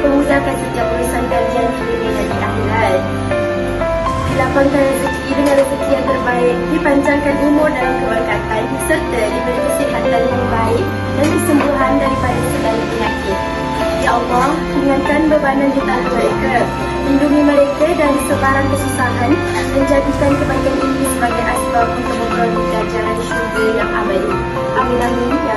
memudahkan setiap urusan kajian di dunia dan di akhirat. Dilapangkan rezeki dengan rezeki yang terbaik, dipanjangkan umur dalam keberkatan, serta diberi kesihatan yang baik dan kesembuhan daripada segala penyakit. Ya Allah, ringankan bebanan di tangan mereka, lindungi mereka dari sebarang kesusahan dan jadikan kebaikan ini sebagai asbab untuk memperoleh jalan syurga yang abadi. Amin amin ya